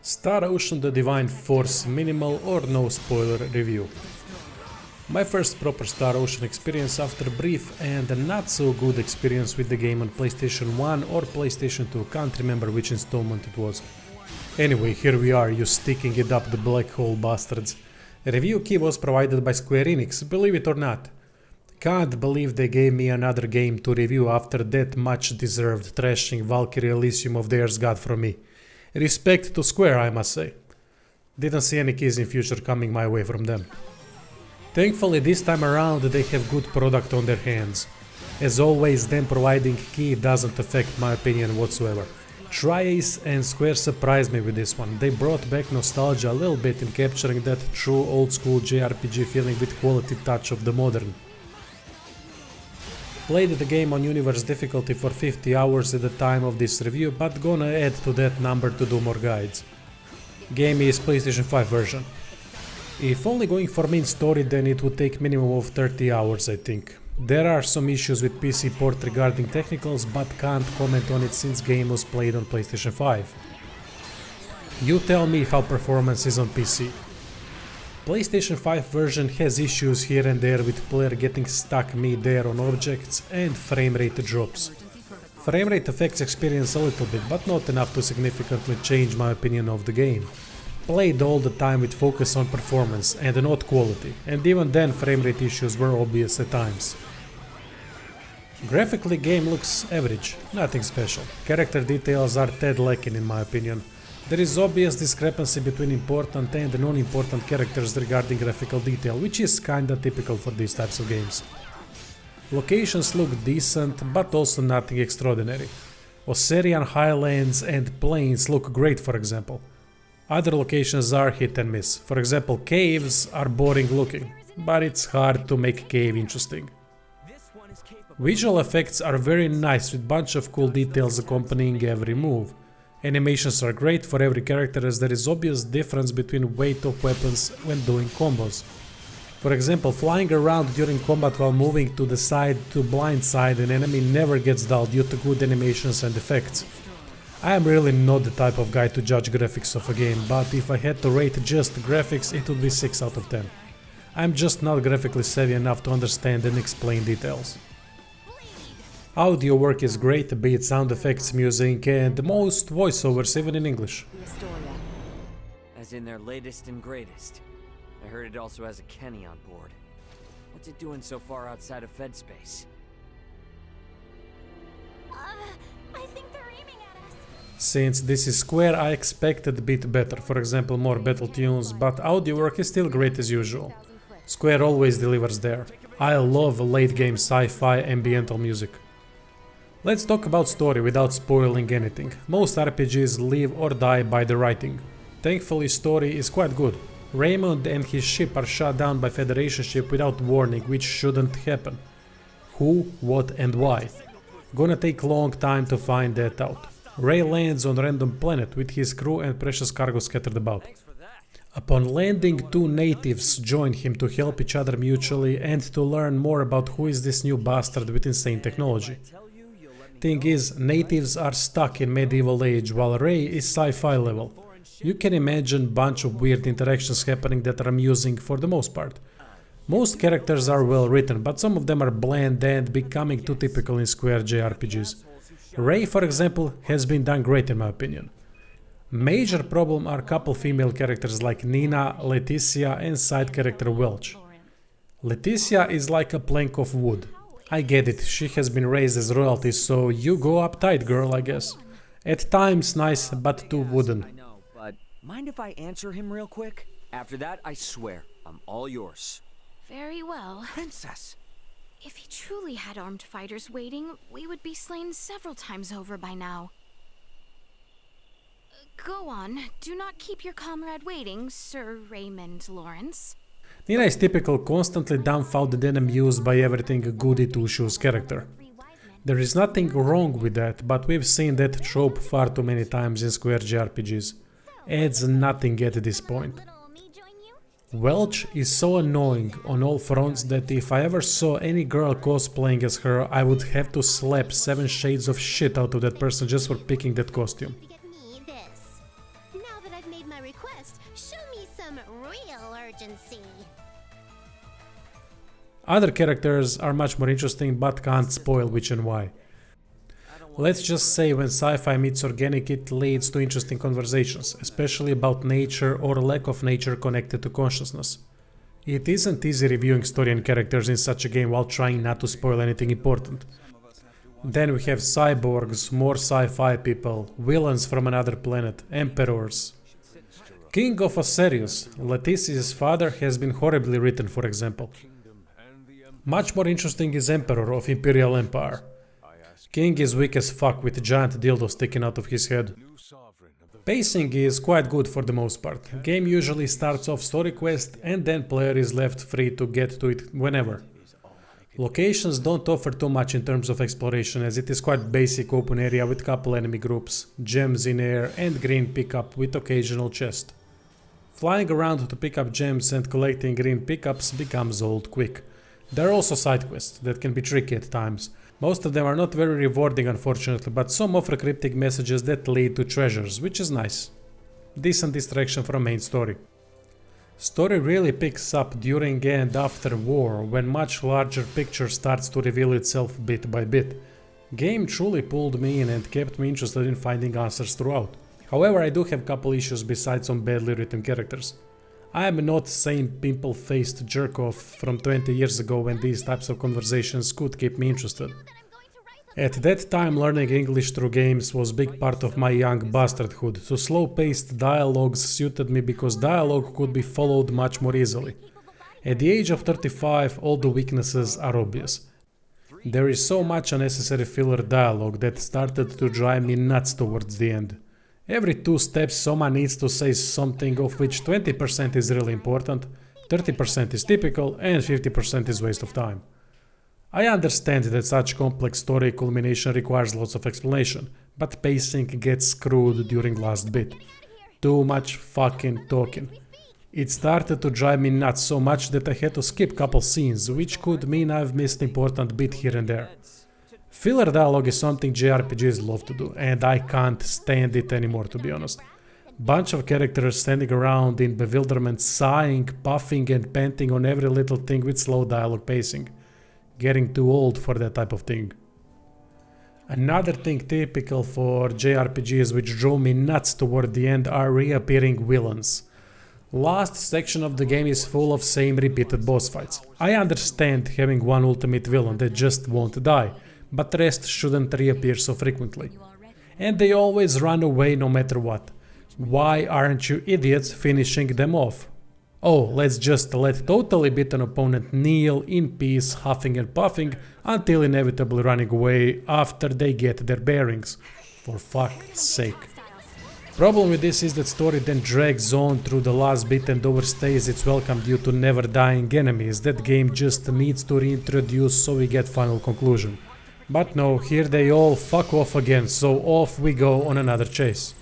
Star Ocean: The Divine Force minimal or no spoiler review. My first proper Star Ocean experience after a brief and not so good experience with the game on PlayStation 1 or PlayStation 2, can't remember which installment it was. Anyway, here we are, you sticking it up the black hole bastards. A review key was provided by Square Enix, believe it or not. Can't believe they gave me another game to review after that much deserved trashing Valkyrie Elysium of theirs got from me. Respect to Square, I must say. Didn't see any keys in future coming my way from them. Thankfully this time around they have good product on their hands. As always, them providing key doesn't affect my opinion whatsoever. Tri-Ace and Square surprised me with this one. They brought back nostalgia a little bit in capturing that true old school JRPG feeling with quality touch of the modern. Played the game on universe difficulty for 50 hours at the time of this review, but gonna add to that number to do more guides. Game is PlayStation 5 version. If only going for main story, then it would take minimum of 30 hours I think. There are some issues with PC port regarding technicals, but can't comment on it since game was played on PlayStation 5. You tell me how performance is on PC. PlayStation 5 version has issues here and there with player getting stuck mid-air on objects and frame rate drops. Frame rate affects experience a little bit, but not enough to significantly change my opinion of the game. Played all the time with focus on performance and not quality, and even then frame rate issues were obvious at times. Graphically game looks average, nothing special. Character details are tad lacking in my opinion. There is obvious discrepancy between important and non-important characters regarding graphical detail, which is kinda typical for these types of games. Locations look decent, but also nothing extraordinary. Osserian highlands and plains look great, for example. Other locations are hit and miss. For example, caves are boring looking, but it's hard to make cave interesting. Visual effects are very nice with bunch of cool details accompanying every move. Animations are great for every character as there is obvious difference between weight of weapons when doing combos. For example, flying around during combat while moving to the side to blindside an enemy never gets dull due to good animations and effects. I am really not the type of guy to judge graphics of a game, but if I had to rate just graphics it would be 6 out of 10. I'm just not graphically savvy enough to understand and explain details. Audio work is great, be it sound effects, music, and most voiceovers even in English. As in their latest and greatest. I heard it also has a Kenny on board. What's it doing so far outside of Fed space? I think they're aiming at us. Since this is Square, I expected a bit better, for example more battle tunes, but audio work is still great as usual. Square always delivers there. I love late game sci-fi ambiental music. Let's talk about story without spoiling anything. Most RPGs live or die by the writing. Thankfully story is quite good. Raymond and his ship are shot down by Federation ship without warning, which shouldn't happen. Who, what and why? Gonna take long time to find that out. Ray lands on random planet with his crew and precious cargo scattered about. Upon landing, two natives join him to help each other mutually and to learn more about who is this new bastard with insane technology. Thing is, natives are stuck in medieval age while Ray is sci-fi level. You can imagine bunch of weird interactions happening that are amusing for the most part. Most characters are well written, but some of them are bland and becoming too typical in Square JRPGs. Ray, for example, has been done great in my opinion. Major problem are couple female characters like Nina, Leticia and side character Welch. Leticia is like a plank of wood. I get it, she has been raised as royalty, so you go uptight girl, I guess. At times nice, but too wooden. I know, but mind if I answer him real quick? After that, I swear, I'm all yours. Very well. Princess! If he truly had armed fighters waiting, we would be slain several times over by now. Go on. Do not keep your comrade waiting, Sir Raymond Lawrence. Nina is typical, constantly dumbfounded and amused by everything a goody two-shoes character. There is nothing wrong with that, but we've seen that trope far too many times in Square JRPGs. Adds nothing at this point. Welch is so annoying on all fronts that if I ever saw any girl cosplaying as her, I would have to slap 7 shades of shit out of that person just for picking that costume. Get me this. Now Now that I've made my request, show me some real urgency. Other characters are much more interesting, but can't spoil which and why. Let's just say when sci-fi meets organic, it leads to interesting conversations, especially about nature or lack of nature connected to consciousness. It isn't easy reviewing story and characters in such a game while trying not to spoil anything important. Then we have cyborgs, more sci-fi people, villains from another planet, emperors. King of Osiris, Leticia's father, has been horribly written, for example. Much more interesting is Emperor of Imperial Empire. King is weak as fuck with giant dildo sticking out of his head. Pacing is quite good for the most part. Game usually starts off story quest and then player is left free to get to it whenever. Locations don't offer too much in terms of exploration, as it is quite basic open area with couple enemy groups, gems in air and green pickup with occasional chest. Flying around to pick up gems and collecting green pickups becomes old quick. There are also side quests that can be tricky at times. Most of them are not very rewarding, unfortunately, but some offer cryptic messages that lead to treasures, which is nice. Decent distraction from main story. Story really picks up during and after war, when much larger picture starts to reveal itself bit by bit. Game truly pulled me in and kept me interested in finding answers throughout. However, I do have couple issues besides some badly written characters. I am not same pimple-faced jerk-off from 20 years ago when these types of conversations could keep me interested. At that time, learning English through games was big part of my young bastardhood, so slow-paced dialogues suited me because dialogue could be followed much more easily. At the age of 35, all the weaknesses are obvious. There is so much unnecessary filler dialogue that started to drive me nuts towards the end. Every 2 steps someone needs to say something, of which 20% is really important, 30% is typical and 50% is waste of time. I understand that such complex story culmination requires lots of explanation, but pacing gets screwed during last bit. Too much fucking talking. It started to drive me nuts so much that I had to skip couple scenes, which could mean I've missed important bit here and there. Filler dialogue is something JRPGs love to do, and I can't stand it anymore, to be honest. Bunch of characters standing around in bewilderment, sighing, puffing and panting on every little thing with slow dialogue pacing. Getting too old for that type of thing. Another thing typical for JRPGs which drove me nuts toward the end are reappearing villains. Last section of the game is full of same repeated boss fights. I understand having one ultimate villain that just won't die, but the rest shouldn't reappear so frequently. And they always run away no matter what. Why aren't you idiots finishing them off? Oh, let's just let totally beaten opponent kneel in peace, huffing and puffing, until inevitably running away after they get their bearings. For fuck's sake. Problem with this is that story then drags on through the last bit and overstays its welcome due to never dying enemies that game just needs to reintroduce so we get final conclusion. But no, here they all fuck off again, so off we go on another chase.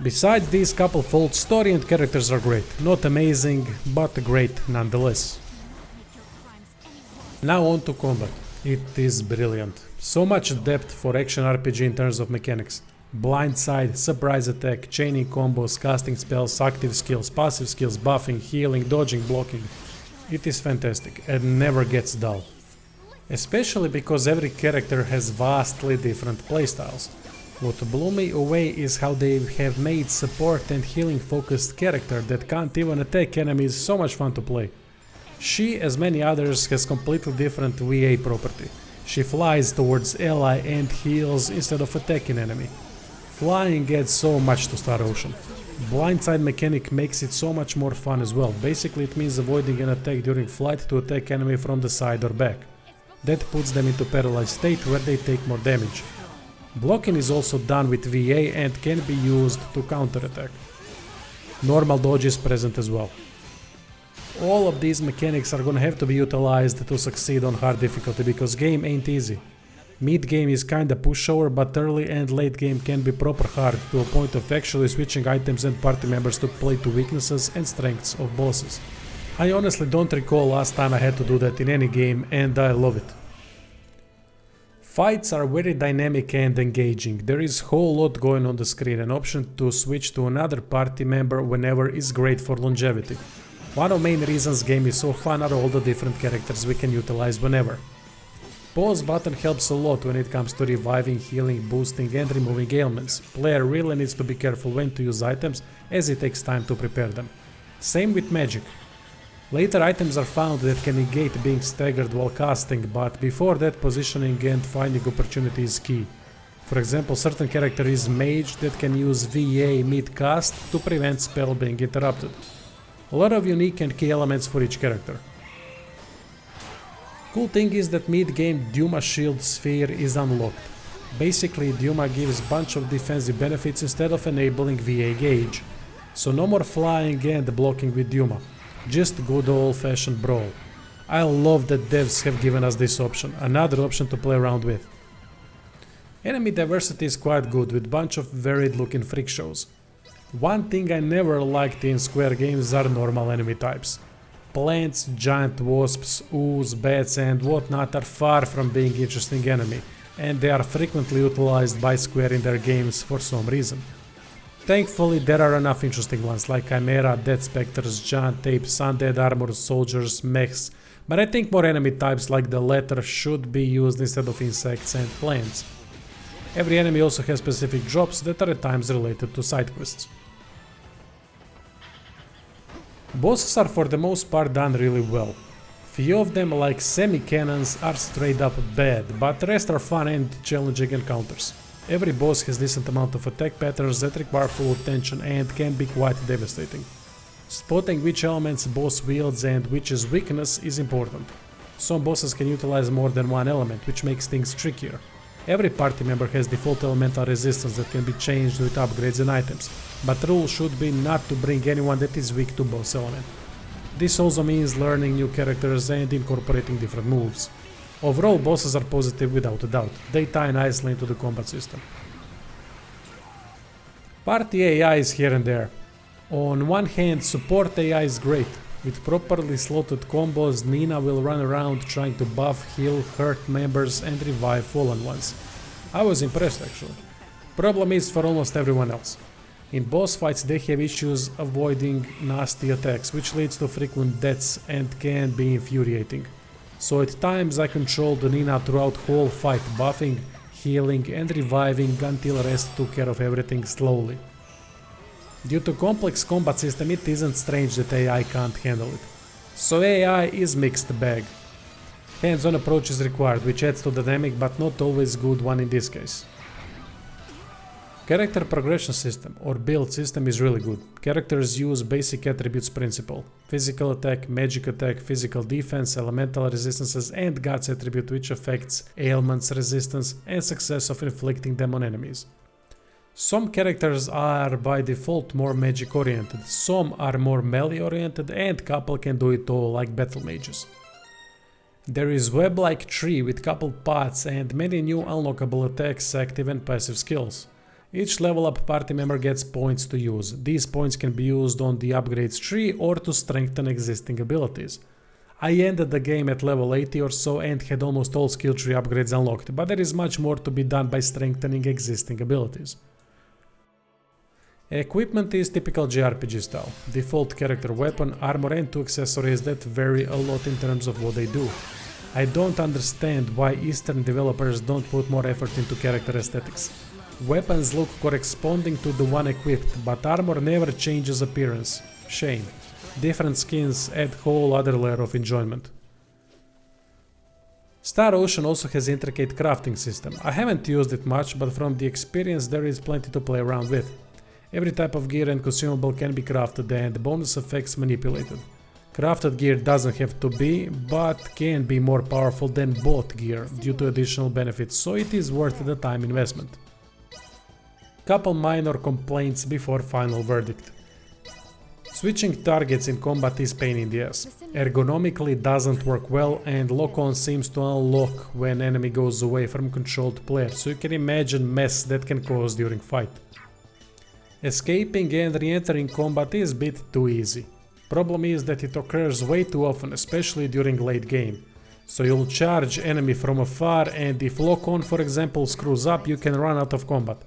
Besides these couple faults, story and characters are great. Not amazing, but great nonetheless. Now on to combat. It is brilliant. So much depth for action RPG in terms of mechanics. Blindside, surprise attack, chaining combos, casting spells, active skills, passive skills, buffing, healing, dodging, blocking. It is fantastic and never gets dull. Especially because every character has vastly different playstyles. What blew me away is how they have made support and healing focused character that can't even attack enemies so much fun to play. She, as many others, has completely different VA property. She flies towards ally and heals instead of attacking enemy. Flying adds so much to Star Ocean. Blindside mechanic makes it so much more fun as well. Basically it means avoiding an attack during flight to attack enemy from the side or back. That puts them into paralyzed state where they take more damage. Blocking is also done with VA and can be used to counterattack. Normal dodge is present as well. All of these mechanics are gonna have to be utilized to succeed on hard difficulty because game ain't easy. Mid game is kinda pushover, but early and late game can be proper hard to a point of actually switching items and party members to play to weaknesses and strengths of bosses. I honestly don't recall last time I had to do that in any game and I love it. Fights are very dynamic and engaging. There is whole lot going on the screen. An option to switch to another party member whenever is great for longevity. One of the main reasons game is so fun are all the different characters we can utilize whenever. Pause button helps a lot when it comes to reviving, healing, boosting and removing ailments. Player really needs to be careful when to use items as it takes time to prepare them. Same with magic. Later items are found that can negate being staggered while casting, but before that positioning and finding opportunity is key. For example, certain character is mage that can use VA mid-cast to prevent spell being interrupted. A lot of unique and key elements for each character. Cool thing is that mid-game Duma Shield Sphere is unlocked. Basically, Duma gives bunch of defensive benefits instead of enabling VA gauge. So no more flying and blocking with Duma. Just good old-fashioned brawl. I love that devs have given us this option, another option to play around with. Enemy diversity is quite good with bunch of varied looking freak shows. One thing I never liked in Square games are normal enemy types. Plants, giant wasps, ooze, bats and whatnot are far from being interesting enemy, and they are frequently utilized by Square in their games for some reason. Thankfully there are enough interesting ones like Chimera, Dead Spectres, Giant Apes, Undead Armored Soldiers, Mechs, but I think more enemy types like the latter should be used instead of insects and plants. Every enemy also has specific drops that are at times related to side quests. Bosses are for the most part done really well. Few of them like semi-cannons are straight up bad, but the rest are fun and challenging encounters. Every boss has decent amount of attack patterns that require full attention and can be quite devastating. Spotting which elements boss wields and which is weakness is important. Some bosses can utilize more than one element, which makes things trickier. Every party member has default elemental resistance that can be changed with upgrades and items, but the rule should be not to bring anyone that is weak to boss element. This also means learning new characters and incorporating different moves. Overall, bosses are positive without a doubt. They tie nicely into the combat system. Party AI is here and there. On one hand, support AI is great. With properly slotted combos, Nina will run around trying to buff, heal, hurt members and revive fallen ones. I was impressed actually. Problem is for almost everyone else. In boss fights they have issues avoiding nasty attacks, which leads to frequent deaths and can be infuriating. So at times I controlled Nina throughout whole fight, buffing, healing and reviving until rest took care of everything slowly. Due to complex combat system it isn't strange that AI can't handle it. So AI is mixed bag. Hands-on approach is required, which adds to the dynamic but not always good one in this case. Character progression system or build system is really good. Characters use basic attributes principle: physical attack, magic attack, physical defense, elemental resistances and guts attribute, which affects ailments, resistance and success of inflicting them on enemies. Some characters are by default more magic oriented, some are more melee oriented and couple can do it all like battle mages. There is web-like tree with couple paths and many new unlockable attacks, active and passive skills. Each level up party member gets points to use. These points can be used on the upgrades tree or to strengthen existing abilities. I ended the game at level 80 or so and had almost all skill tree upgrades unlocked, but there is much more to be done by strengthening existing abilities. Equipment is typical JRPG style. Default character weapon, armor and 2 accessories that vary a lot in terms of what they do. I don't understand why Eastern developers don't put more effort into character aesthetics. Weapons look corresponding to the one equipped, but armor never changes appearance. Shame. Different skins add whole other layer of enjoyment. Star Ocean also has intricate crafting system. I haven't used it much, but from the experience there is plenty to play around with. Every type of gear and consumable can be crafted and bonus effects manipulated. Crafted gear doesn't have to be, but can be more powerful than bought gear due to additional benefits, so it is worth the time investment. Couple minor complaints before final verdict. Switching targets in combat is pain in the ass. Ergonomically doesn't work well and lock-on seems to unlock when enemy goes away from controlled player, so you can imagine mess that can cause during fight. Escaping and re-entering combat is a bit too easy. Problem is that it occurs way too often, especially during late game. So you'll charge enemy from afar, and if lock-on for example screws up, you can run out of combat.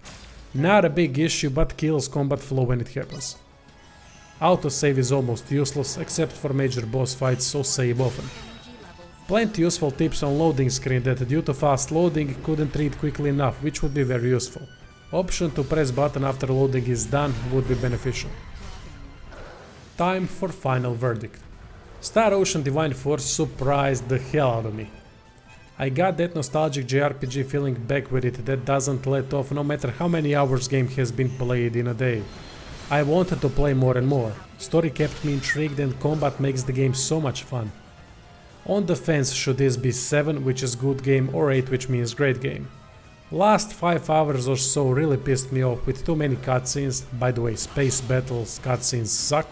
Not a big issue, but kills combat flow when it happens. Autosave is almost useless except for major boss fights, so save often. Plenty useful tips on loading screen that due to fast loading couldn't read quickly enough, which would be very useful. Option to press button after loading is done would be beneficial. Time for final verdict. Star Ocean Divine Force surprised the hell out of me. I got that nostalgic JRPG feeling back with it that doesn't let off no matter how many hours game has been played in a day. I wanted to play more and more. Story kept me intrigued and combat makes the game so much fun. On the fence should this be 7, which is good game, or 8, which means great game. Last 5 hours or so really pissed me off with too many cutscenes. By the way, space battles cutscenes suck.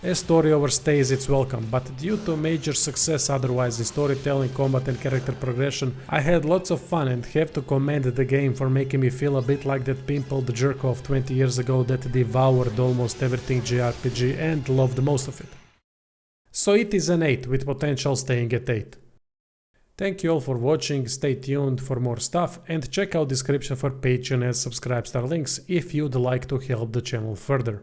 A story overstays its welcome, but due to major success otherwise in storytelling, combat and character progression, I had lots of fun and have to commend the game for making me feel a bit like that pimple the jerk-off 20 years ago that devoured almost everything JRPG and loved most of it. So it is an 8 with potential staying at 8. Thank you all for watching, stay tuned for more stuff and check out description for Patreon and Subscribe Star links if you'd like to help the channel further.